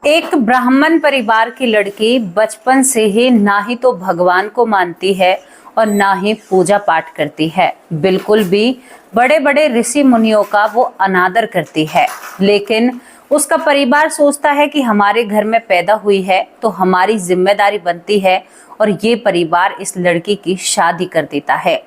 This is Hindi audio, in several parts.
एक ब्राह्मण परिवार की लड़की बचपन से ही ना ही तो भगवान को मानती है और ना ही पूजा पाठ करती है। बिल्कुल भी बड़े बड़े ऋषि मुनियों का वो अनादर करती है। लेकिन उसका परिवार सोचता है कि हमारे घर में पैदा हुई है तो हमारी जिम्मेदारी बनती है, और ये परिवार इस लड़की की शादी कर देता है।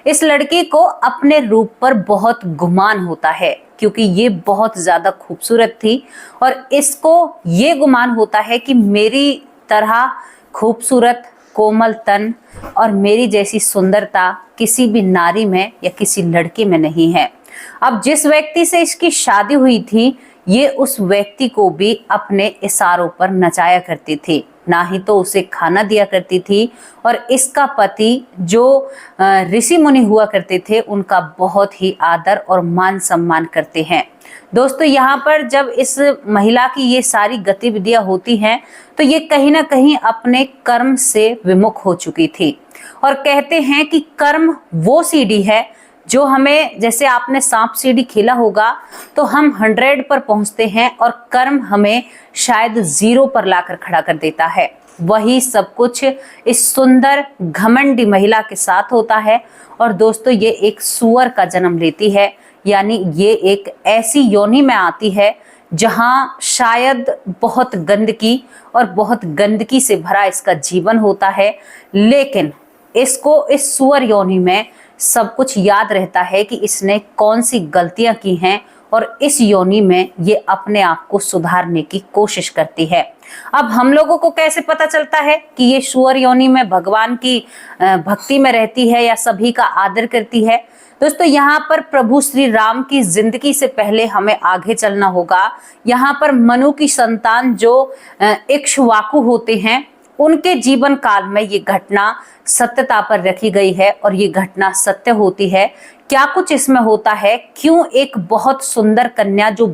इस लड़की को अपने रूप पर बहुत गुमान होता है क्योंकि ये बहुत ज्यादा खूबसूरत थी, और इसको ये गुमान होता है कि मेरी तरह खूबसूरत कोमल तन और मेरी जैसी सुंदरता किसी भी नारी में या किसी लड़की में नहीं है। अब जिस व्यक्ति से इसकी शादी हुई थी, ये उस व्यक्ति को भी अपने इशारों पर नचाया करती थी, ना ही तो उसे खाना दिया करती थी। और इसका पति जो ऋषि मुनि हुआ करते थे, उनका बहुत ही आदर और मान सम्मान करते हैं। दोस्तों, यहाँ पर जब इस महिला की ये सारी गतिविधियां होती हैं तो ये कहीं ना कहीं अपने कर्म से विमुख हो चुकी थी। और कहते हैं कि कर्म वो सीढ़ी है जो हमें, जैसे आपने सांप सीढ़ी खेला होगा, तो हम 100 पर पहुंचते हैं और कर्म हमें शायद 0 पर लाकर खड़ा कर देता है। वही सब कुछ इस सुंदर घमंडी महिला के साथ होता है। और दोस्तों, ये एक सूअर का जन्म लेती है, यानी ये एक ऐसी योनि में आती है जहां शायद बहुत गंदगी और बहुत गंदगी से भरा इसका जीवन होता है। लेकिन इसको इस सूअर योनि में सब कुछ याद रहता है कि इसने कौन सी गलतियां की हैं, और इस योनि में ये अपने आप को सुधारने की कोशिश करती है। अब हम लोगों को कैसे पता चलता है कि ये सूअर योनि में भगवान की भक्ति में रहती है या सभी का आदर करती है? दोस्तों, यहाँ पर प्रभु श्री राम की जिंदगी से पहले हमें आगे चलना होगा। यहाँ पर मनु की संतान जो इक्ष्वाकु होते हैं, उनके जीवन काल में ये घटना सत्यता पर रखी गई है, और ये घटना सत्य होती है। क्या कुछ इसमें होता है, क्यों एक बहुत सुंदर कन्या जो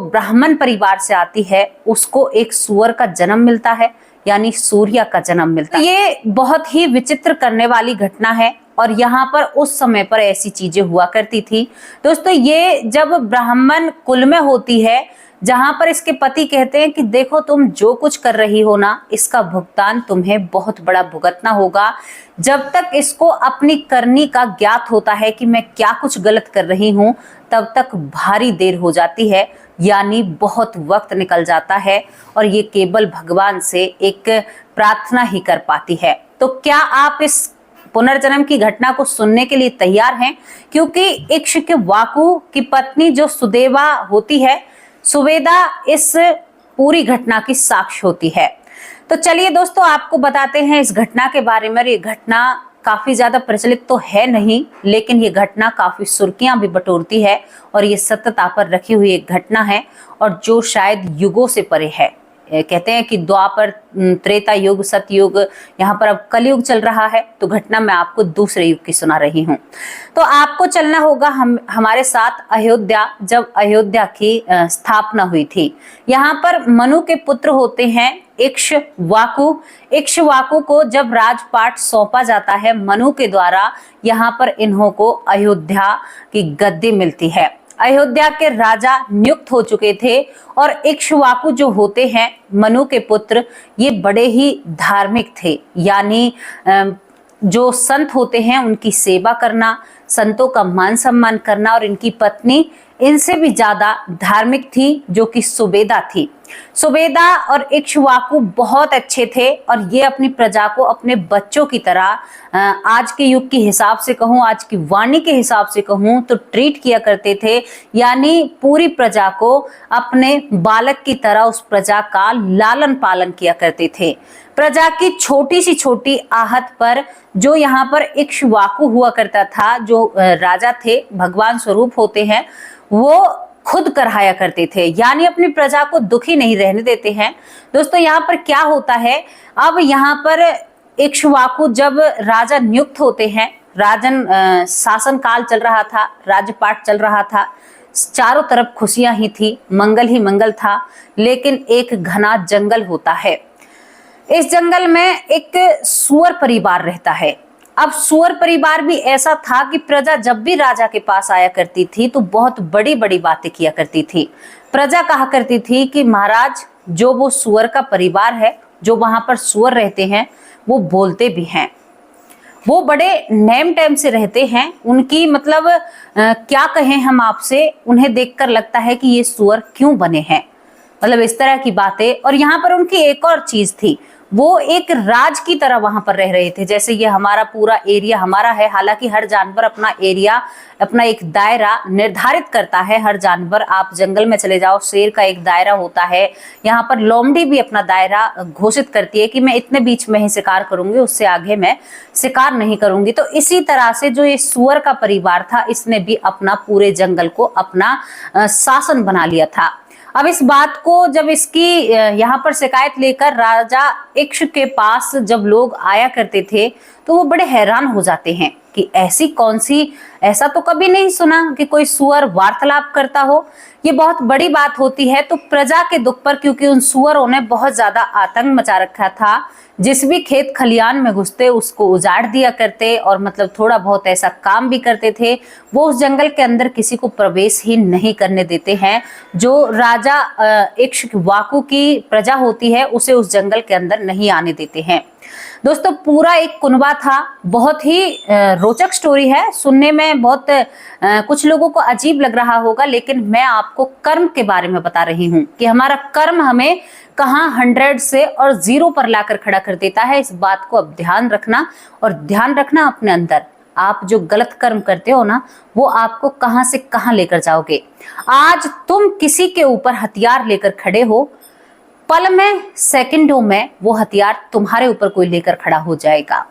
ब्राह्मण परिवार से आती है, उसको एक सूअर का जन्म मिलता है, यानी सूर्य का जन्म मिलता है। ये बहुत ही विचित्र करने वाली घटना है, और यहाँ पर उस समय पर ऐसी चीजें हुआ करती थी। दोस्तों, ये जब ब्राह्मण कुल में होती है, जहां पर इसके पति कहते हैं कि देखो, तुम जो कुछ कर रही हो ना, इसका भुगतान तुम्हें बहुत बड़ा भुगतना होगा। जब तक इसको अपनी करनी का ज्ञात होता है कि मैं क्या कुछ गलत कर रही हूं, तब तक भारी देर हो जाती है, यानी बहुत वक्त निकल जाता है, और ये केवल भगवान से एक प्रार्थना ही कर पाती है। तो क्या आप इस पुनर्जन्म की घटना को सुनने के लिए तैयार हैं? क्योंकि इक्ष्वाकु की पत्नी जो सुदेवा होती है, सुवेदा इस पूरी घटना की साक्ष्य होती है। तो चलिए दोस्तों, आपको बताते हैं इस घटना के बारे में। ये घटना काफी ज्यादा प्रचलित तो है नहीं, लेकिन ये घटना काफी सुर्खियां भी बटोरती है, और ये सत्यता पर रखी हुई एक घटना है, और जो शायद युगों से परे है। कहते हैं कि द्वापर, त्रेता युग, सतयुग, यहाँ पर अब कलयुग चल रहा है। तो घटना मैं आपको दूसरे युग की सुना रही हूँ। तो आपको चलना होगा हमारे साथ अयोध्या, जब अयोध्या की स्थापना हुई थी। यहाँ पर मनु के पुत्र होते हैं इक्ष्वाकु। इक्ष्वाकु को जब राजपाट सौंपा जाता है मनु के द्वारा, यहाँ पर इन्हों को अयोध्या की गद्दी मिलती है। अयोध्या के राजा नियुक्त हो चुके थे, और इक्ष्वाकु जो होते हैं मनु के पुत्र, ये बड़े ही धार्मिक थे, यानी जो संत होते हैं उनकी सेवा करना, संतों का मान सम्मान करना, और इनकी पत्नी इनसे भी ज्यादा धार्मिक थी, जो कि सुबेदा थी। सुबेदा और इक्ष्वाकु बहुत अच्छे थे, और ये अपनी प्रजा को अपने बच्चों की तरह, आज के युग के हिसाब से कहूँ, आज की वाणी के हिसाब से कहूँ, तो ट्रीट किया करते थे। यानी पूरी प्रजा को अपने बालक की तरह उस प्रजा का लालन पालन किया करते थे। प्रजा की छोटी सी छोटी आहत पर, जो यहाँ पर इक्ष्वाकु हुआ करता था, जो राजा थे, भगवान स्वरूप होते हैं, वो खुद कराया करते थे, यानी अपनी प्रजा को दुखी नहीं रहने देते हैं। दोस्तों, यहाँ पर क्या होता है, अब यहाँ पर इक्ष्वाकु जब राजा नियुक्त होते हैं, राजन शासन काल चल रहा था, राज्यपाट चल रहा था, चारों तरफ खुशियां ही थी, मंगल ही मंगल था। लेकिन एक घना जंगल होता है। इस जंगल में एक सूअर परिवार रहता है। अब सूअर परिवार भी ऐसा था कि प्रजा जब भी राजा के पास आया करती थी तो बहुत बड़ी बड़ी बातें किया करती थी। प्रजा कहा करती थी कि महाराज, जो वो सुअर का परिवार है, जो वहां पर सुअर रहते हैं, वो बोलते भी हैं। वो बड़े नेम टेम से रहते हैं। उनकी मतलब क्या कहें हम आपसे, उन्हें देखकर लगता है कि ये सुअर क्यों बने हैं, मतलब इस तरह की बातें। और यहाँ पर उनकी एक और चीज थी, वो एक राज की तरह वहां पर रह रहे थे। जैसे ये हमारा पूरा एरिया हमारा है, हालांकि हर जानवर अपना एरिया, अपना एक दायरा निर्धारित करता है। हर जानवर, आप जंगल में चले जाओ, शेर का एक दायरा होता है। यहाँ पर लोमड़ी भी अपना दायरा घोषित करती है कि मैं इतने बीच में ही शिकार करूंगी, उससे आगे मैं शिकार नहीं करूंगी। तो इसी तरह से जो ये सुअर का परिवार था, इसने भी अपना पूरे जंगल को अपना शासन बना लिया था। अब इस बात को जब इसकी यहाँ पर शिकायत लेकर राजा इक्ष के पास जब लोग आया करते थे, तो वो बड़े हैरान हो जाते हैं कि ऐसी कौन सी, ऐसा तो कभी नहीं सुना कि कोई सुअर वार्तालाप करता हो। ये बहुत बड़ी बात होती है। तो प्रजा के दुख पर, क्योंकि उन सुअरों ने बहुत ज्यादा आतंक मचा रखा था, जिस भी खेत खलियान में घुसते उसको उजाड़ दिया करते, और मतलब थोड़ा बहुत ऐसा काम भी करते थे। वो उस जंगल के अंदर किसी को प्रवेश ही नहीं करने देते हैं। जो राजा इक्ष्वाकु की प्रजा होती है, उसे उस जंगल के अंदर नहीं आने देते हैं। दोस्तों, पूरा एक कुनबा था। बहुत ही रोचक स्टोरी है, सुनने में बहुत कुछ लोगों को अजीब लग रहा होगा, लेकिन मैं आपको कर्म के बारे में बता रही हूँ कि हमारा कर्म हमें कहाँ 100 से और 0 पर लाकर खड़ा कर देता है। इस बात को अब ध्यान रखना, और ध्यान रखना अपने अंदर। आप जो गलत कर्म करते हो ना, वो आपको कहां से कहां लेकर जाओगे। आज तुम किसी के ऊपर हथियार लेकर खड़े हो, पल में, सेकंडों में वो हथियार तुम्हारे ऊपर कोई लेकर खड़ा हो जाएगा।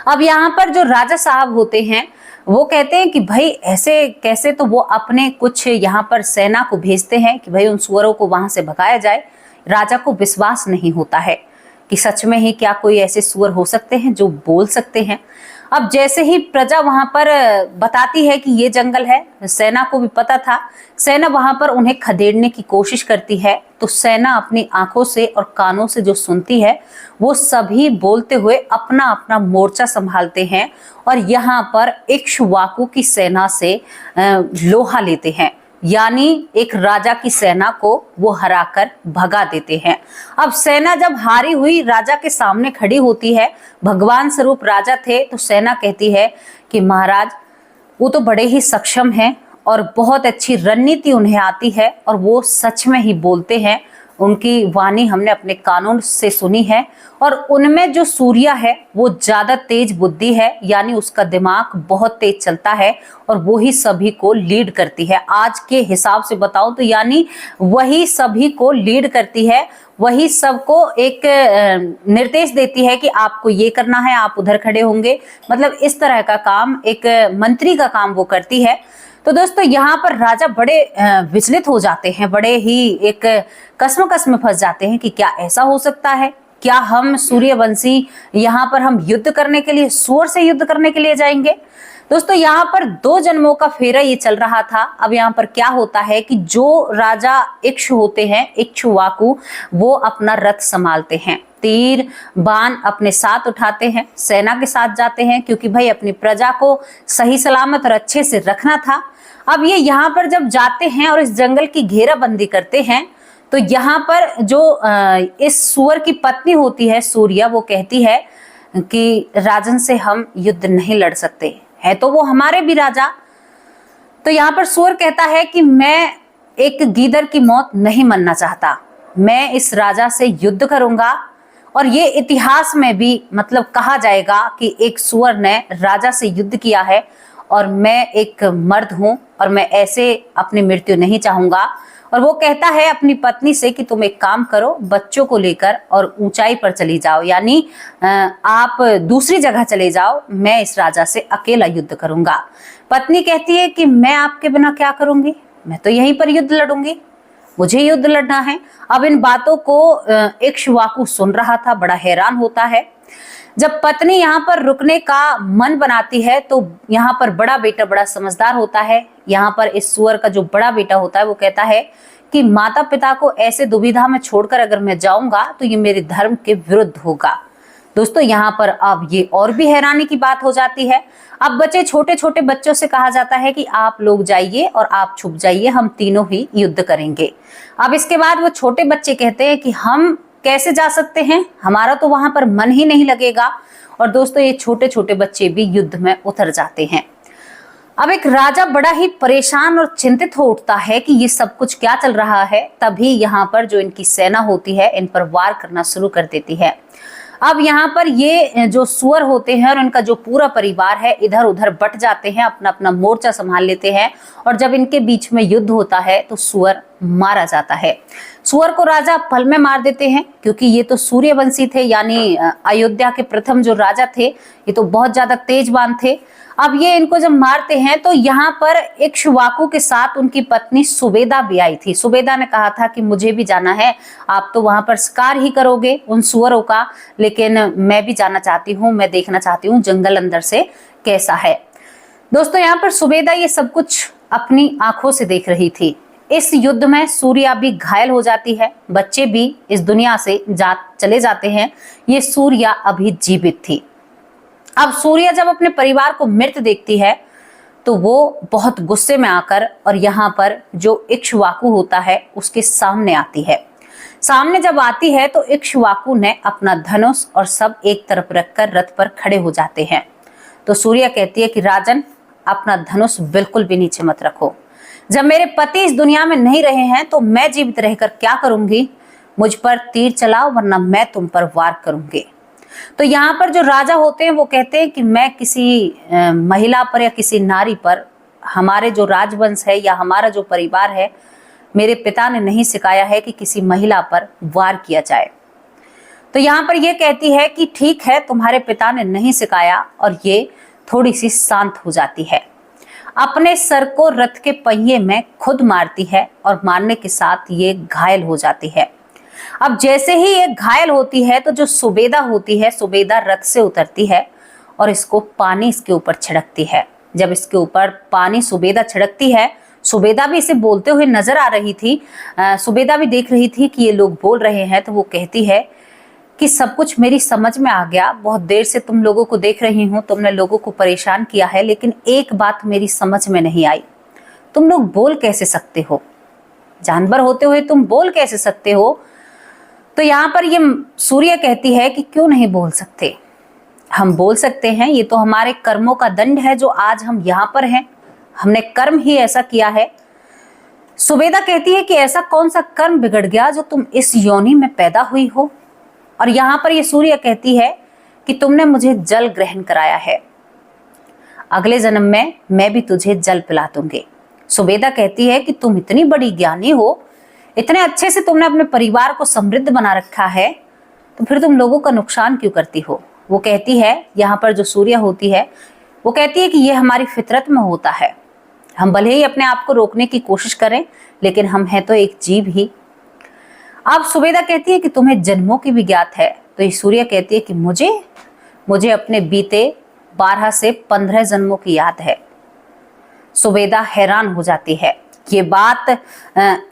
अब यहाँ पर जो राजा साहब होते हैं, वो कहते हैं कि भाई ऐसे कैसे, तो वो अपने कुछ यहाँ पर सेना को भेजते हैं कि भाई उन सुअरों को वहां से भगाया जाए। राजा को विश्वास नहीं होता है कि सच में ही क्या कोई ऐसे सुअर हो सकते हैं जो बोल सकते हैं। अब जैसे ही प्रजा वहां पर बताती है कि ये जंगल है, सेना को भी पता था, सेना वहां पर उन्हें खदेड़ने की कोशिश करती है। तो सेना अपनी आंखों से और कानों से जो सुनती है, वो सभी बोलते हुए अपना अपना मोर्चा संभालते हैं, और यहाँ पर इक्ष्वाकु की सेना से लोहा लेते हैं, यानी एक राजा की सेना को वो हराकर भगा देते हैं। अब सेना जब हारी हुई राजा के सामने खड़ी होती है, भगवान स्वरूप राजा थे, तो सेना कहती है कि महाराज, वो तो बड़े ही सक्षम हैं और बहुत अच्छी रणनीति उन्हें आती है, और वो सच में ही बोलते हैं। उनकी वाणी हमने अपने कानों से सुनी है, और उनमें जो सूर्या है वो ज्यादा तेज बुद्धि है, यानी उसका दिमाग बहुत तेज चलता है, और वो ही सभी को लीड करती है। आज के हिसाब से बताऊं तो यानी वही सभी को लीड करती है, वही सबको एक निर्देश देती है कि आपको ये करना है, आप उधर खड़े होंगे। मतलब इस तरह का काम, एक मंत्री का काम वो करती है। तो दोस्तों, यहाँ पर राजा बड़े विचलित हो जाते हैं, बड़े ही एक कसमकस में फंस जाते हैं कि क्या ऐसा हो सकता है, क्या हम सूर्यवंशी यहाँ पर हम युद्ध करने के लिए, सुअर से युद्ध करने के लिए जाएंगे। दोस्तों, यहाँ पर 2 जन्मों का फेरा ये चल रहा था। अब यहाँ पर क्या होता है कि जो राजा इक्ष्व होते हैं, इक्ष्वाकु, वो अपना रथ संभालते हैं, तीर बाण अपने साथ उठाते हैं, सेना के साथ जाते हैं, क्योंकि भाई अपनी प्रजा को सही सलामत और अच्छे से रखना था। अब ये यहाँ पर जब जाते हैं और इस जंगल की घेराबंदी करते हैं, तो यहाँ पर जो इस सुअर की पत्नी होती है सूर्या, वो कहती है कि राजन से हम युद्ध नहीं लड़ सकते, है तो वो हमारे भी राजा। तो यहाँ पर सुअर कहता है कि मैं एक गीदड़ की मौत नहीं मरना चाहता, मैं इस राजा से युद्ध करूंगा। और ये इतिहास में भी मतलब कहा जाएगा कि एक सुअर ने राजा से युद्ध किया है, और मैं एक मर्द हूं और मैं ऐसे अपनी मृत्यु नहीं चाहूंगा। और वो कहता है अपनी पत्नी से कि तुम एक काम करो, बच्चों को लेकर और ऊंचाई पर चली जाओ, यानी आप दूसरी जगह चले जाओ, मैं इस राजा से अकेला युद्ध करूंगा। पत्नी कहती है कि मैं आपके बिना क्या करूंगी, मैं तो यहीं पर युद्ध लड़ूंगी, मुझे युद्ध लड़ना है। अब इन बातों को इक्ष्वाकु सुन रहा था, बड़ा हैरान होता है। जब पत्नी यहाँ पर रुकने का मन बनाती है, तो यहाँ पर बड़ा बेटा बड़ा समझदार होता है। यहाँ पर इस सुअर का जो बड़ा बेटा होता है, वो कहता है कि माता पिता को ऐसे दुविधा में छोड़कर अगर मैं जाऊंगा तो ये मेरे धर्म के विरुद्ध होगा। दोस्तों यहाँ पर अब ये और भी हैरानी की बात हो जाती है। अब बच्चे छोटे छोटे बच्चों से कहा जाता है कि आप लोग जाइए और आप छुप जाइए, हम तीनों ही युद्ध करेंगे। अब इसके बाद वो छोटे बच्चे कहते हैं कि हम कैसे जा सकते हैं, हमारा तो वहां पर मन ही नहीं लगेगा। और दोस्तों ये छोटे छोटे बच्चे भी युद्ध में उतर जाते हैं। अब एक राजा बड़ा ही परेशान और चिंतित हो उठता है कि ये सब कुछ क्या चल रहा है। तभी यहाँ पर जो इनकी सेना होती है इन पर वार करना शुरू कर देती है। अब यहाँ पर ये जो सुअर होते हैं और इनका जो पूरा परिवार है इधर उधर बट जाते हैं, अपना अपना मोर्चा संभाल लेते हैं। और जब इनके बीच में युद्ध होता है तो सुअर मारा जाता है। सुअर को राजा पल में मार देते हैं, क्योंकि ये तो सूर्यवंशी थे, यानी अयोध्या के प्रथम जो राजा थे, ये तो बहुत ज्यादा तेजवान थे। अब ये इनको जब मारते हैं तो यहाँ पर इक्ष्वाकु के साथ उनकी पत्नी सुबेदा भी आई थी। सुबेदा ने कहा था कि मुझे भी जाना है, आप तो वहां पर शिकार ही करोगे उन सुअरों का, लेकिन मैं भी जाना चाहती हूँ, मैं देखना चाहती हूँ जंगल अंदर से कैसा है। दोस्तों यहाँ पर सुबेदा ये सब कुछ अपनी आंखों से देख रही थी। इस युद्ध में सूर्या भी घायल हो जाती है, बच्चे भी इस दुनिया से चले जाते हैं। ये सूर्या अभी जीवित थी। अब सूर्या जब अपने परिवार को मृत देखती है तो वो बहुत गुस्से में आकर और यहाँ पर जो इक्ष्वाकु होता है उसके सामने आती है। सामने जब आती है तो इक्ष्वाकु ने अपना धनुष और सब एक तरफ रखकर रथ पर खड़े हो जाते हैं। तो सूर्या कहती है कि राजन, अपना धनुष बिल्कुल भी नीचे मत रखो। जब मेरे पति इस दुनिया में नहीं रहे हैं तो मैं जीवित रहकर क्या करूंगी? मुझ पर तीर चलाओ वरना मैं तुम पर वार करूंगी। तो यहाँ पर जो राजा होते हैं वो कहते हैं कि मैं किसी महिला पर या किसी नारी पर, हमारे जो राजवंश है या हमारा जो परिवार है, मेरे पिता ने नहीं सिखाया है कि किसी महिला पर वार किया जाए। तो यहाँ पर ये कहती है कि ठीक है, तुम्हारे पिता ने नहीं सिखाया, और ये थोड़ी सी शांत हो जाती है। अपने सर को रथ के पहिए में खुद मारती है और मारने के साथ ये घायल हो जाती है। अब जैसे ही ये घायल होती है तो जो सुबेदा होती है, सुबेदा रथ से उतरती है और इसको पानी इसके ऊपर छिड़कती है। जब इसके ऊपर पानी सुबेदा छिड़कती है, सुबेदा भी इसे बोलते हुए नजर आ रही थी, सुबेदा भी देख रही थी कि ये लोग बोल रहे हैं। तो वो कहती है कि सब कुछ मेरी समझ में आ गया, बहुत देर से तुम लोगों को देख रही हूँ, तुमने लोगों को परेशान किया है, लेकिन एक बात मेरी समझ में नहीं आई, तुम लोग बोल कैसे सकते हो? जानवर होते हुए तुम बोल कैसे सकते हो? तो यहाँ पर ये सूर्य कहती है कि क्यों नहीं बोल सकते, हम बोल सकते हैं, ये तो हमारे कर्मों का दंड है जो आज हम यहाँ पर हैं, हमने कर्म ही ऐसा किया है। सुबेदा कहती है कि ऐसा कौन सा कर्म बिगड़ गया जो तुम इस योनि में पैदा हुई हो? और यहाँ पर ये सूर्य कहती है कि तुमने मुझे जल ग्रहण कराया है, अगले जन्म में मैं भी तुझे जल पिला दूंगी। सुबेदा कहती है कि तुम इतनी बड़ी ज्ञानी हो, इतने अच्छे से तुमने अपने परिवार को समृद्ध बना रखा है, तो फिर तुम लोगों का नुकसान क्यों करती हो? वो कहती है, यहाँ पर जो सूर्य होती है वो कहती है कि ये हमारी फितरत में होता है, हम भले ही अपने आप को रोकने की कोशिश करें, लेकिन हम हैं तो एक जीव ही। अब सुबेदा कहती है कि तुम्हें जन्मों की भी ज्ञात है। तो ये सूर्य कहती है कि मुझे अपने बीते 12 से 15 जन्मों की याद है। सुबेदा हैरान हो जाती है। ये बात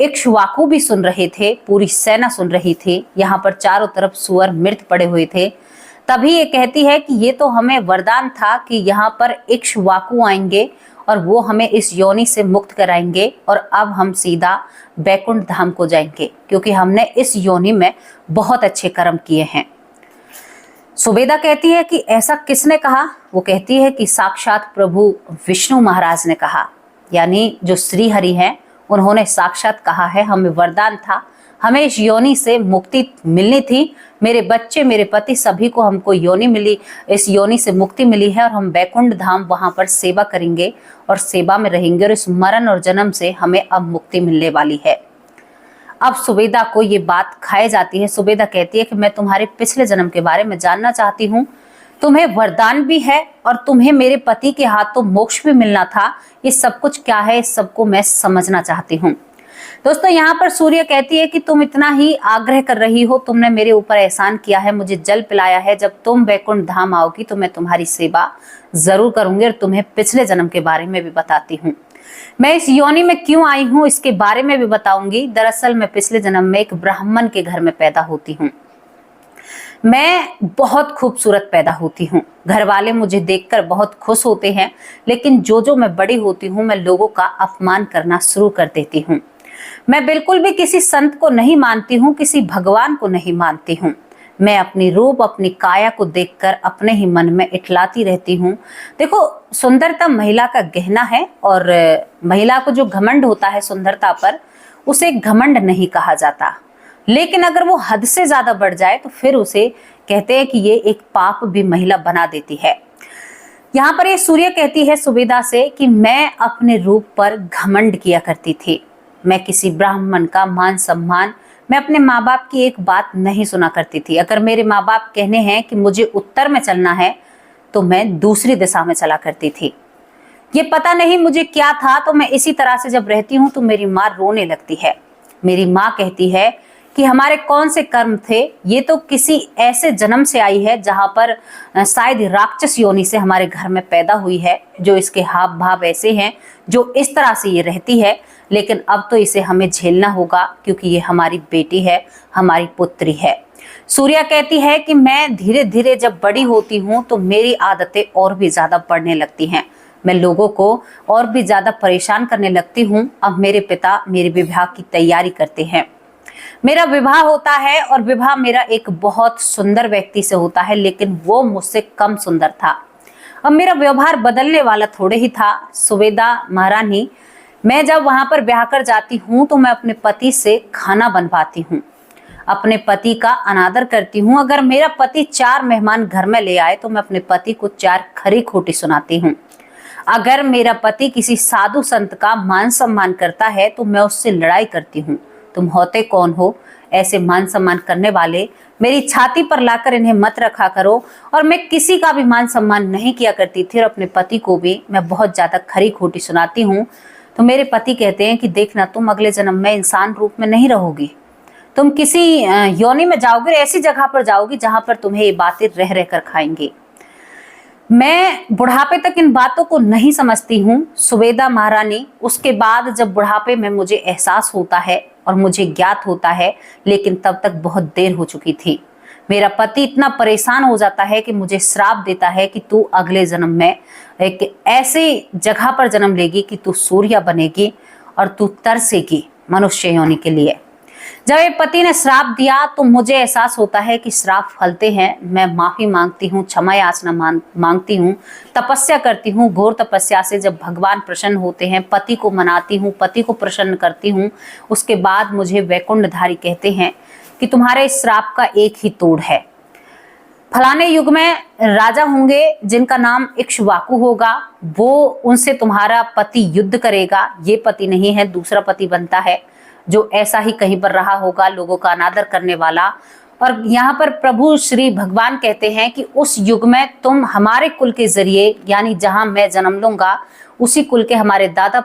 इक्ष्वाकु भी सुन रहे थे, पूरी सेना सुन रही थी, यहाँ पर चारों तरफ सुअर मृत पड़े हुए थे। तभी ये कहती है कि ये तो हमें वरदान था कि यहाँ पर इक्ष्वाकु आएंगे और वो हमें इस योनि से मुक्त कराएंगे, और अब हम सीधा बैकुंठ धाम को जाएंगे, क्योंकि हमने इस योनि में बहुत अच्छे कर्म किए हैं। सुबेदा कहती है कि ऐसा किसने कहा? वो कहती है कि साक्षात प्रभु विष्णु महाराज ने कहा, यानी जो श्री हरि हैं उन्होंने साक्षात कहा है, हमें वरदान था, हमें इस योनि से मुक्ति मिलनी थी, मेरे बच्चे, मेरे पति, सभी को हमको योनि मिली, इस योनि से मुक्ति मिली है, और हम बैकुंठ धाम वहां पर सेवा करेंगे और सेवा में रहेंगे, और इस मरण और जन्म से हमें अब मुक्ति मिलने वाली है। अब सुबेदा को ये बात खाई जाती है। सुबेदा कहती है कि मैं तुम्हारे पिछले जन्म के बारे में जानना चाहती हूँ, तुम्हें वरदान भी है और तुम्हें मेरे पति के हाथों मोक्ष भी मिलना था, ये सब कुछ क्या है, इस सबको मैं समझना चाहती हूँ। दोस्तों यहाँ पर सूर्य कहती है कि तुम इतना ही आग्रह कर रही हो, तुमने मेरे ऊपर एहसान किया है, मुझे जल पिलाया है, जब तुम बैकुंठ धाम आओगी तो मैं तुम्हारी सेवा जरूर करूंगी और तुम्हें पिछले जन्म के बारे में भी बताती हूँ। मैं इस योनि में क्यों आई हूँ इसके बारे में भी बताऊंगी। दरअसल मैं पिछले जन्म में एक ब्राह्मण के घर में पैदा होती हूँ। मैं बहुत खूबसूरत पैदा होती हूँ, घर वाले मुझे देखकर बहुत खुश होते हैं, लेकिन जो जो मैं बड़ी होती हूँ मैं लोगों का अपमान करना शुरू कर देती हूँ। मैं बिल्कुल भी किसी संत को नहीं मानती हूँ, किसी भगवान को नहीं मानती हूँ। मैं अपनी रूप, अपनी काया को देखकर अपने ही मन में इठलाती रहती हूँ। देखो, सुंदरता महिला का गहना है और महिला को जो घमंड होता है सुंदरता पर, उसे घमंड नहीं कहा जाता। लेकिन अगर वो हद से ज्यादा बढ़ जाए तो फिर उसे कहते हैं कि ये एक पाप भी महिला बना देती है। यहाँ पर ये सूर्य कहती है सुबेदा से कि मैं अपने रूप पर घमंड किया करती थी। मैं किसी ब्राह्मण का मान सम्मान, मैं अपने माँ बाप की एक बात नहीं सुना करती थी। अगर मेरे माँ बाप कहने हैं कि मुझे उत्तर में चलना है तो मैं दूसरी दिशा में चला करती थी। ये पता नहीं मुझे क्या था, तो मैं इसी तरह से जब रहती हूँ तो मेरी माँ रोने लगती है। मेरी माँ कहती है कि हमारे कौन से कर्म थे, ये तो किसी ऐसे जन्म से आई है जहां पर शायद राक्षस योनि से हमारे घर में पैदा हुई है, जो इसके हाव भाव ऐसे हैं, जो इस तरह से ये रहती है। लेकिन अब तो इसे हमें झेलना होगा क्योंकि ये हमारी बेटी है, हमारी पुत्री है। सूर्या कहती है कि मैं धीरे धीरे जब बड़ी होती हूँ तो मेरी आदतें और भी ज्यादा बढ़ने लगती हैं। मैं लोगों को और भी ज्यादा परेशान करने लगती हूँ। अब मेरे पिता मेरे विवाह की तैयारी करते हैं। मेरा विवाह होता है और विवाह मेरा एक बहुत सुंदर व्यक्ति से होता है, लेकिन वो मुझसे कम सुंदर था। अब मेरा व्यवहार बदलने वाला थोड़े ही था। सुबेदा महारानी, मैं जब वहां पर ब्याह कर जाती हूँ तो मैं अपने पति से खाना बनवाती हूँ, अपने पति का अनादर करती हूँ। अगर मेरा पति 4 मेहमान घर में ले आए तो मैं अपने पति को 4 खरी खोटी सुनाती हूँ। अगर मेरा पति किसी साधु संत का मान सम्मान करता है तो मैं उससे लड़ाई करती हूँ। तुम होते कौन हो ऐसे मान सम्मान करने वाले? मेरी छाती पर लाकर इन्हें मत रखा करो। और मैं किसी का भी मान सम्मान नहीं किया करती थी और अपने पति को भी मैं बहुत ज्यादा खरी खोटी सुनाती हूँ। तो मेरे पति कहते हैं कि देखना, तुम अगले जन्म में इंसान रूप में नहीं रहोगी, तुम किसी योनि में जाओगे, ऐसी जगह पर जाओगी जहां पर तुम्हें ये बातें रह रहकर खाएंगी। मैं बुढ़ापे तक इन बातों को नहीं समझती हूँ सुबेदा महारानी। उसके बाद जब बुढ़ापे में मुझे एहसास होता है और मुझे ज्ञात होता है, लेकिन तब तक बहुत देर हो चुकी थी। मेरा पति इतना परेशान हो जाता है कि मुझे श्राप देता है कि तू अगले जन्म में एक ऐसी जगह पर जन्म लेगी कि तू सूर्या बनेगी और तू तरसेगी मनुष्य योनि के लिए। जब ये पति ने श्राप दिया तो मुझे एहसास होता है कि श्राप फलते हैं। मैं माफी मांगती हूँ, क्षमा याचना मांगती हूँ, तपस्या करती हूँ। घोर तपस्या से जब भगवान प्रसन्न होते हैं, पति को मनाती हूँ, पति को प्रसन्न करती हूँ। उसके बाद मुझे वैकुंठधारी कहते हैं कि तुम्हारे श्राप का एक ही तोड़ है। फलाने युग में राजा होंगे जिनका नाम इक्ष्वाकु होगा, वो उनसे तुम्हारा पति युद्ध करेगा। ये पति नहीं है, दूसरा पति बनता है जो ऐसा ही कहीं पर रहा होगा, लोगों का अनादर करने वाला। और यहाँ पर प्रभु श्री भगवान कहते हैं कि उस युग में तुम हमारे कुल के जरिए, यानी जहां मैं जन्म लूंगा उसी कुल के हमारे दादा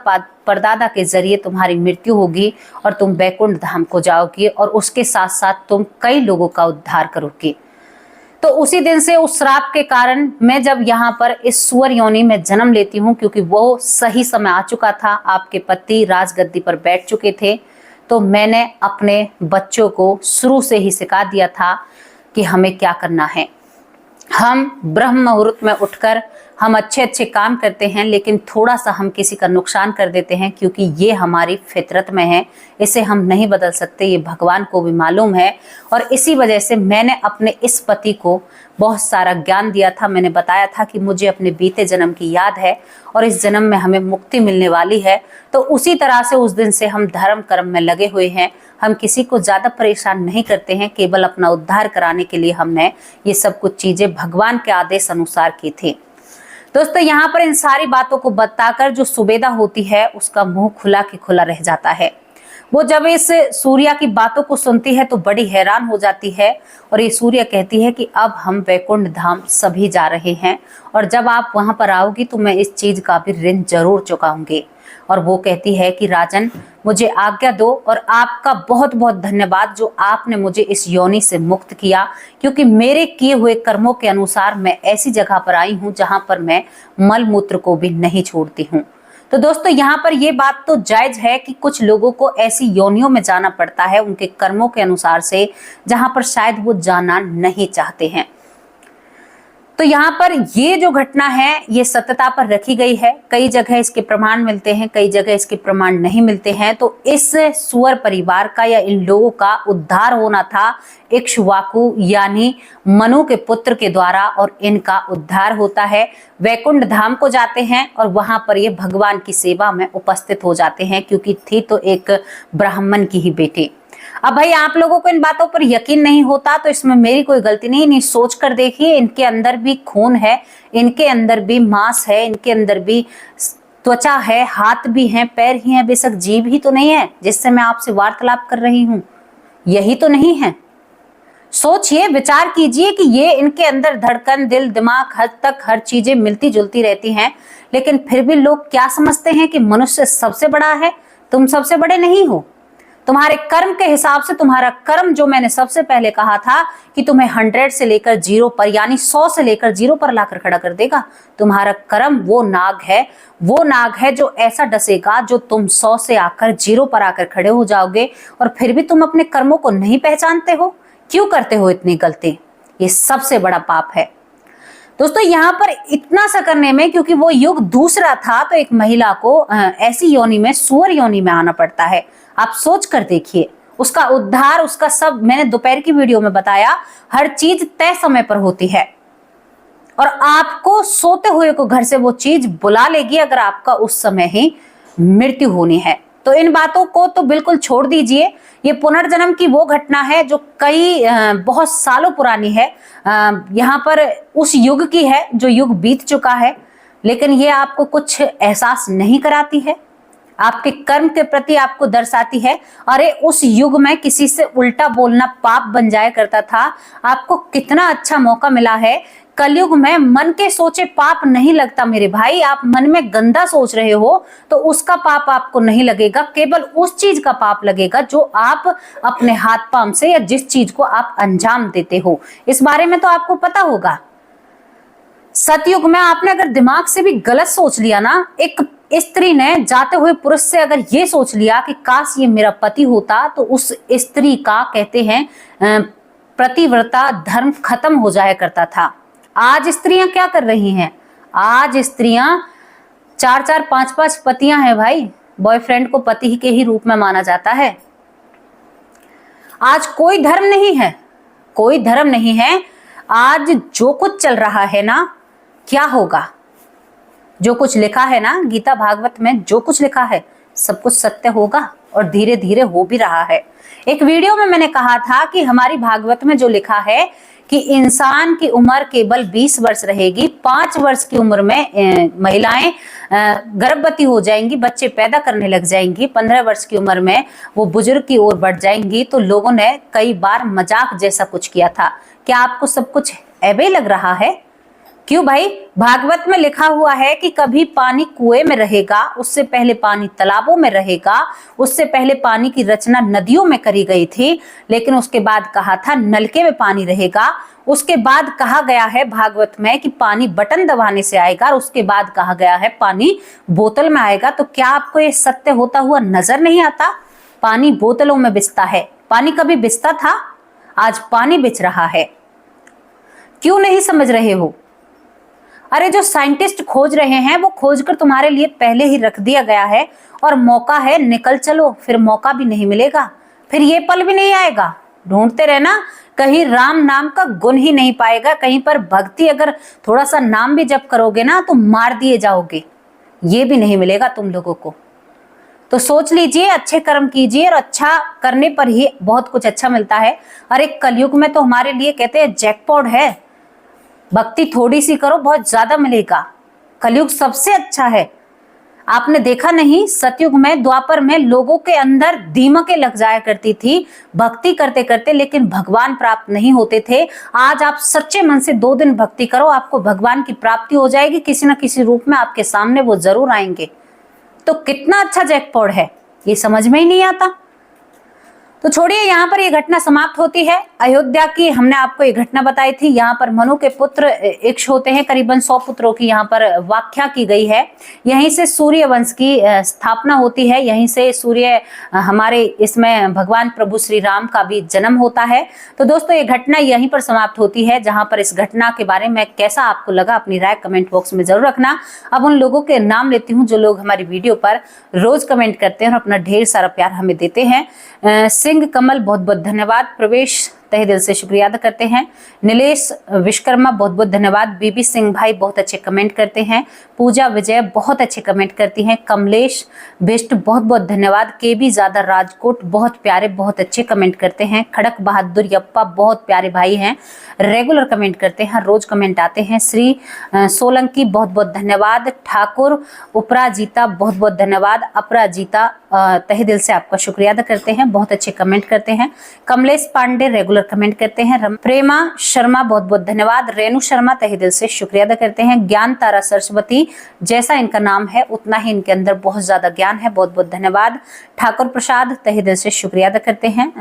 परदादा के जरिए तुम्हारी मृत्यु होगी और तुम वैकुंठ धाम को जाओगी और उसके साथ साथ तुम कई लोगों का उद्धार करोगी। तो उसी दिन से उस श्राप के कारण मैं जब यहाँ पर इस सुअर योनि में जन्म लेती हूँ, क्योंकि वो सही समय आ चुका था, आपके पति राजगद्दी पर बैठ चुके थे, तो मैंने अपने बच्चों को शुरू से ही सिखा दिया था कि हमें क्या करना है। हम ब्रह्म मुहूर्त में उठकर हम अच्छे अच्छे काम करते हैं, लेकिन थोड़ा सा हम किसी का नुकसान कर देते हैं, क्योंकि ये हमारी फितरत में है, इसे हम नहीं बदल सकते, ये भगवान को भी मालूम है। और इसी वजह से मैंने अपने इस पति को बहुत सारा ज्ञान दिया था। मैंने बताया था कि मुझे अपने बीते जन्म की याद है और इस जन्म में हमें मुक्ति मिलने वाली है। तो उसी तरह से उस दिन से हम धर्म कर्म में लगे हुए हैं। हम किसी को ज़्यादा परेशान नहीं करते हैं, केवल अपना उद्धार कराने के लिए हमने ये सब कुछ चीज़ें भगवान के आदेश अनुसार की थी। दोस्तों, यहाँ पर इन सारी बातों को बताकर जो सुबेदा होती है उसका मुंह खुला की खुला रह जाता है। वो जब इस सूर्या की बातों को सुनती है तो बड़ी हैरान हो जाती है और ये सूर्या कहती है कि अब हम वैकुंठ धाम सभी जा रहे हैं और जब आप वहां पर आओगी तो मैं इस चीज का भी ऋण जरूर चुकाऊंगी। और वो कहती है कि राजन, मुझे आज्ञा दो और आपका बहुत बहुत धन्यवाद जो आपने मुझे इस योनि से मुक्त किया, क्योंकि मेरे किए हुए कर्मों के अनुसार मैं ऐसी जगह पर आई हूँ जहाँ पर मैं मल मूत्र को भी नहीं छोड़ती हूँ। तो दोस्तों यहाँ पर ये बात तो जायज है कि कुछ लोगों को ऐसी योनियों में जाना पड़ता है उनके कर्मों के अनुसार से, जहां पर शायद वो जाना नहीं चाहते हैं। तो यहाँ पर ये जो घटना है ये सत्यता पर रखी गई है। कई जगह इसके प्रमाण मिलते हैं, कई जगह इसके प्रमाण नहीं मिलते हैं। तो इस सुअर परिवार का या इन लोगों का उद्धार होना था इक्ष्वाकु यानी मनु के पुत्र के द्वारा, और इनका उद्धार होता है। वैकुंठ धाम को जाते हैं और वहां पर ये भगवान की सेवा में उपस्थित हो जाते हैं, क्योंकि थी तो एक ब्राह्मण की ही बेटी। अब भाई आप लोगों को इन बातों पर यकीन नहीं होता तो इसमें मेरी कोई गलती नहीं सोच कर देखिए। इनके अंदर भी खून है, इनके अंदर भी मांस है, इनके अंदर भी त्वचा है, हाथ भी हैं, पैर ही हैं, बेशक जीभ ही तो नहीं है जिससे मैं आपसे वार्तालाप कर रही हूं। यही तो नहीं है। सोचिए, विचार कीजिए कि ये इनके अंदर धड़कन, दिल, दिमाग, हद तक हर चीजें मिलती जुलती रहती हैं, लेकिन फिर भी लोग क्या समझते हैं कि मनुष्य सबसे बड़ा है। तुम सबसे बड़े नहीं हो। तुम्हारे कर्म के हिसाब से तुम्हारा कर्म, जो मैंने सबसे पहले कहा था कि तुम्हें 100 से लेकर 0 पर यानी 100 से लेकर 0 पर लाकर खड़ा कर देगा। तुम्हारा कर्म वो नाग है जो ऐसा डसेगा जो तुम 100 से आकर 0 पर आकर खड़े हो जाओगे। और फिर भी तुम अपने कर्मों को नहीं पहचानते हो। क्यों करते हो इतनी गलती? ये सबसे बड़ा पाप है दोस्तों। यहाँ पर इतना सा करने में, क्योंकि वो युग दूसरा था, तो एक महिला को ऐसी योनि में, सुअर योनि में आना पड़ता है। आप सोच कर देखिए, उसका उद्धार, उसका सब मैंने दोपहर की वीडियो में बताया, हर चीज तय समय पर होती है और आपको सोते हुए को घर से वो चीज बुला लेगी अगर आपका उस समय ही मृत्यु होनी है। तो इन बातों को तो बिल्कुल छोड़ दीजिए। ये पुनर्जन्म की वो घटना है जो कई बहुत सालों पुरानी है। यहाँ पर उस युग की है जो युग बीत चुका है, लेकिन ये आपको कुछ एहसास नहीं कराती है। आपके कर्म के प्रति आपको दर्शाती है। अरे उस युग में किसी से उल्टा बोलना पाप बन जाया करता था। आपको कितना अच्छा मौका मिला है। कलयुग में मन के सोचे पाप नहीं लगता मेरे भाई। आप मन में गंदा सोच रहे हो तो उसका पाप आपको नहीं लगेगा, केवल उस चीज का पाप लगेगा जो आप अपने हाथ पांव से या जिस चीज को आप अंजाम देते हो। इस बारे में तो आपको पता होगा। सतयुग में आपने अगर दिमाग से भी गलत सोच लिया ना, एक स्त्री ने जाते हुए पुरुष से अगर ये सोच लिया कि काश ये मेरा पति होता, तो उस स्त्री का कहते हैं प्रतिव्रता धर्म खत्म हो जाया करता था। आज स्त्रियां क्या कर रही हैं? आज स्त्रियां 4-4, 5-5 पतियां हैं भाई। बॉयफ्रेंड को पति के ही रूप में माना जाता है। आज कोई धर्म नहीं है, कोई धर्म नहीं है। आज जो कुछ चल रहा है ना, क्या होगा? जो कुछ लिखा है ना गीता भागवत में, जो कुछ लिखा है सब कुछ सत्य होगा और धीरे धीरे हो भी रहा है। एक वीडियो में मैंने कहा था कि हमारी भागवत में जो लिखा है कि इंसान की उम्र केवल 20 वर्ष रहेगी, 5 वर्ष की उम्र में महिलाएं गर्भवती हो जाएंगी, बच्चे पैदा करने लग जाएंगी, 15 वर्ष की उम्र में वो बुजुर्ग की ओर बढ़ जाएंगी। तो लोगों ने कई बार मजाक जैसा कुछ किया था। क्या आपको सब कुछ ऐसे लग रहा है? क्यों भाई? भागवत में लिखा हुआ है कि कभी पानी कुएं में रहेगा, उससे पहले पानी तालाबों में रहेगा, उससे पहले पानी की रचना नदियों में करी गई थी, लेकिन उसके बाद कहा था नलके में पानी रहेगा। उसके बाद कहा गया है भागवत में कि पानी बटन दबाने से आएगा, और उसके बाद कहा गया है पानी बोतल में आएगा। तो क्या आपको ये सत्य होता हुआ नजर नहीं आता? पानी बोतलों में बिचता है। पानी कभी बिचता था? आज पानी बिच रहा है। क्यों नहीं समझ रहे हो? अरे जो साइंटिस्ट खोज रहे हैं वो खोजकर तुम्हारे लिए पहले ही रख दिया गया है, और मौका है, निकल चलो। फिर मौका भी नहीं मिलेगा, फिर ये पल भी नहीं आएगा। ढूंढते रहना, कहीं राम नाम का गुण ही नहीं पाएगा। कहीं पर भक्ति, अगर थोड़ा सा नाम भी जप करोगे ना तो मार दिए जाओगे। ये भी नहीं मिलेगा तुम लोगों को। तो सोच लीजिए, अच्छे कर्म कीजिए, और अच्छा करने पर ही बहुत कुछ अच्छा मिलता है। अरे कलयुग में तो हमारे लिए कहते हैं जैकपॉट है। भक्ति थोड़ी सी करो, बहुत ज्यादा मिलेगा। कलयुग सबसे अच्छा है। आपने देखा नहीं, सतयुग में, द्वापर में लोगों के अंदर दीमकें लग जाया करती थी भक्ति करते करते, लेकिन भगवान प्राप्त नहीं होते थे। आज आप सच्चे मन से 2 दिन भक्ति करो, आपको भगवान की प्राप्ति हो जाएगी। किसी न किसी रूप में आपके सामने वो जरूर आएंगे। तो कितना अच्छा जैकपॉट है, ये समझ में ही नहीं आता। तो छोड़िए, यहाँ पर ये घटना समाप्त होती है। अयोध्या की हमने आपको ये घटना बताई थी। यहाँ पर मनु के पुत्र इक्ष होते हैं, करीबन 100 पुत्रों की यहाँ पर व्याख्या की गई है। यहीं से सूर्य वंश की स्थापना होती है, यहीं से सूर्य हमारे इसमें भगवान प्रभु श्री राम का भी जन्म होता है। तो दोस्तों, ये घटना यहीं पर समाप्त होती है। जहां पर इस घटना के बारे में कैसा आपको लगा, अपनी राय कमेंट बॉक्स में जरूर रखना। अब उन लोगों के नाम लेती हूँ जो लोग हमारी वीडियो पर रोज कमेंट करते हैं और अपना ढेर सारा प्यार हमें देते हैं। सिंह कमल, बहुत बहुत धन्यवाद। प्रवेश, तहे दिल से शुक्रिया अदा करते हैं। नीलेश विश्वकर्मा, बहुत बहुत धन्यवाद। बीबी सिंह भाई बहुत अच्छे कमेंट करते हैं। पूजा विजय बहुत अच्छे कमेंट करती हैं। कमलेश बिष्ट, बहुत बहुत धन्यवाद। केबी ज्यादा राजकोट, बहुत प्यारे बहुत अच्छे कमेंट करते हैं। खड़क बहादुर यप्पा, बहुत प्यारे भाई हैं, रेगुलर कमेंट करते हैं, रोज कमेंट आते हैं। श्री सोलंकी, बहुत बहुत धन्यवाद। ठाकुर उपराजीता, बहुत बहुत धन्यवाद। अपराजीता, तहे दिल से आपका शुक्रिया अदा करते हैं, बहुत अच्छे कमेंट करते हैं। कमलेश पांडे रेगुलर कमेंट करते हैं। प्रेमा शर्मा, बहुत बहुत धन्यवाद। रेणु शर्मा, तहे दिल से शुक्रिया अदा करते हैं। ज्ञान तारा सरस्वती, जैसा इनका नाम है उतना ही इनके अंदर बहुत ज्यादा ज्ञान है, बहुत बहुत धन्यवाद। ठाकुर प्रसाद, तहे दिल से शुक्रिया अदा करते हैं।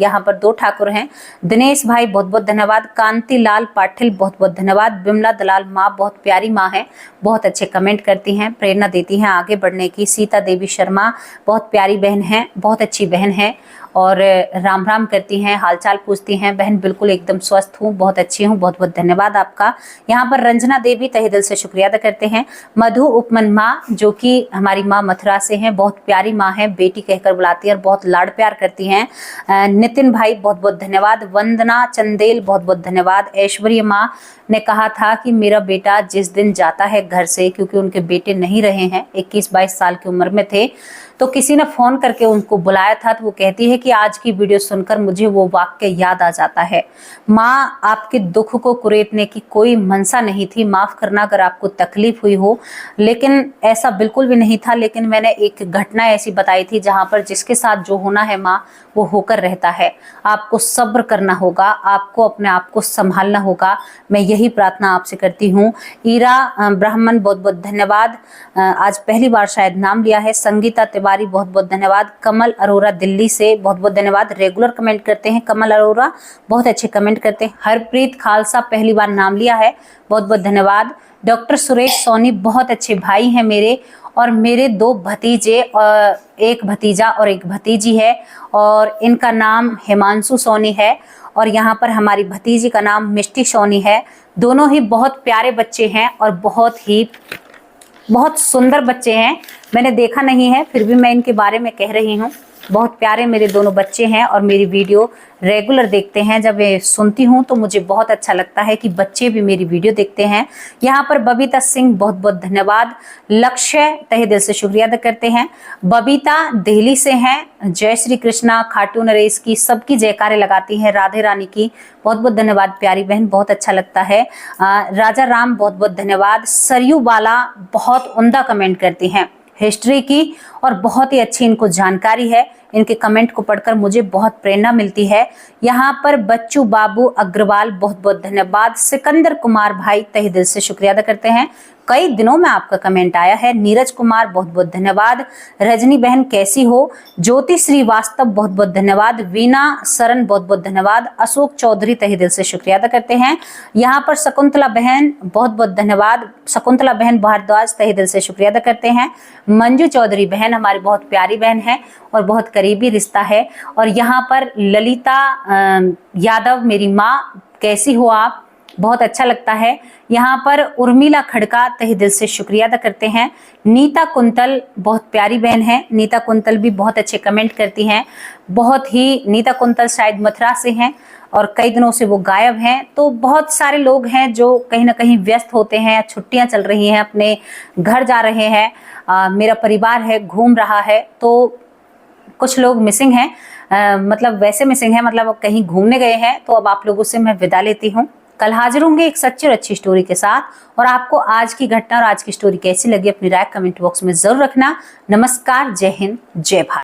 यहाँ पर 2 ठाकुर हैं। दिनेश भाई, बहुत बहुत धन्यवाद। कांति लाल पाटिल, बहुत बहुत धन्यवाद। बिमला दलाल माँ, बहुत प्यारी माँ है, बहुत अच्छे कमेंट करती हैं, प्रेरणा देती हैं आगे बढ़ने की। सीता देवी शर्मा, बहुत प्यारी बहन है, बहुत अच्छी बहन है और राम राम करती हैं, हालचाल पूछती हैं। बहन बिल्कुल एकदम स्वस्थ हूँ, बहुत अच्छी हूँ, बहुत बहुत धन्यवाद आपका। यहाँ पर रंजना देवी, तहे दिल से शुक्रिया अदा करते हैं। मधु उपमन माँ, जो कि हमारी माँ मथुरा से हैं, बहुत प्यारी माँ है, बेटी कहकर बुलाती है और बहुत लाड प्यार करती हैं। नितिन भाई, बहुत बहुत धन्यवाद। वंदना चंदेल, बहुत बहुत धन्यवाद। ऐश्वर्य माँ ने कहा था कि मेरा बेटा जिस दिन जाता है घर से, क्योंकि उनके बेटे नहीं रहे हैं, 21-22 साल की उम्र में थे, तो किसी ने फोन करके उनको बुलाया था। तो वो कहती है कि आज की वीडियो सुनकर मुझे वो वाक्य याद आ जाता है। माँ, आपके दुख को कुरेदने की कोई मनसा नहीं थी, माफ करना अगर आपको तकलीफ हुई हो, लेकिन ऐसा बिल्कुल भी नहीं था। लेकिन मैंने एक घटना ऐसी बताई थी जहां पर जिसके साथ जो होना है माँ, वो होकर रहता है। आपको सब्र करना होगा, आपको अपने आप को संभालना होगा। मैं यही प्रार्थना आपसे करती हूँ। ईरा ब्राह्मण, बहुत बहुत धन्यवाद, आज पहली बार शायद नाम लिया है। संगीता तिवारी, बहुत बहुत धन्यवाद। कमल अरोरा दिल्ली से, बहुत बहुत धन्यवाद, रेगुलर कमेंट करते हैं कमल अरोरा, बहुत अच्छे कमेंट करते हैं। हरप्रीत खालसा, पहली बार नाम लिया है, बहुत बहुत धन्यवाद। डॉक्टर सुरेश सोनी, बहुत अच्छे भाई हैं मेरे, और मेरे 2 भतीजे, एक भतीजा और एक भतीजी है, और इनका नाम हिमांशु सोनी है, और यहाँ पर हमारी भतीजी का नाम मिष्टी सोनी है। दोनों ही बहुत प्यारे बच्चे हैं और बहुत सुंदर बच्चे हैं। मैंने देखा नहीं है, फिर भी मैं इनके बारे में कह रही हूँ। बहुत प्यारे मेरे दोनों बच्चे हैं और मेरी वीडियो रेगुलर देखते हैं। जब ये सुनती हूँ तो मुझे बहुत अच्छा लगता है कि बच्चे भी मेरी वीडियो देखते हैं। यहाँ पर बबीता सिंह, बहुत बहुत धन्यवाद। लक्ष्य, तहे दिल से शुक्रिया अदा करते हैं। बबीता दिल्ली से हैं। जय श्री कृष्णा, खाटू नरेश की, सबकी जयकारे लगाती हैं, राधे रानी की, बहुत बहुत धन्यवाद प्यारी बहन, बहुत अच्छा लगता है। राजा राम, बहुत बहुत धन्यवाद। सरयू बाला, बहुत उम्दा कमेंट करती हैं हिस्ट्री की और बहुत ही अच्छी इनको जानकारी है। इनके कमेंट को पढ़कर मुझे बहुत प्रेरणा मिलती है। यहाँ पर बच्चू बाबू अग्रवाल, बहुत बहुत धन्यवाद। सिकंदर कुमार भाई, तहे दिल से शुक्रिया अदा करते हैं, कई दिनों में आपका कमेंट आया है। नीरज कुमार, बहुत बहुत धन्यवाद। रजनी बहन कैसी हो। ज्योति श्रीवास्तव, बहुत बहुत धन्यवाद। वीना सरन, बहुत बहुत धन्यवाद। अशोक चौधरी, तहे दिल से शुक्रिया अदा करते हैं। यहाँ पर शकुंतला बहन, बहुत बहुत धन्यवाद। शकुंतला बहन भारद्वाज, तहे दिल से शुक्रिया अदा करते हैं। मंजू चौधरी बहन, हमारी बहुत प्यारी बहन है और बहुत करीबी रिश्ता है। और यहाँ पर ललिता यादव, मेरी माँ, कैसी हो आप, बहुत अच्छा लगता है। यहाँ पर उर्मिला खड़का, तहे दिल से शुक्रिया अदा करते हैं। नीता कुंतल, बहुत प्यारी बहन है। नीता कुंतल भी बहुत अच्छे कमेंट करती हैं, बहुत ही। नीता कुंतल शायद मथुरा से हैं और कई दिनों से वो गायब हैं। तो बहुत सारे लोग हैं जो कहीं ना कहीं व्यस्त होते हैं, छुट्टियां चल रही हैं, अपने घर जा रहे हैं। मेरा परिवार है, घूम रहा है, तो कुछ लोग मिसिंग हैं, मतलब वैसे मिसिंग है, मतलब कहीं घूमने गए हैं। तो अब आप लोगों से मैं विदा लेती हूँ। कल हाजिर होंगे एक सच्ची और अच्छी स्टोरी के साथ। और आपको आज की घटना और आज की स्टोरी कैसी लगी, अपनी राय कमेंट बॉक्स में जरूर रखना। नमस्कार, जय हिंद, जय भारत।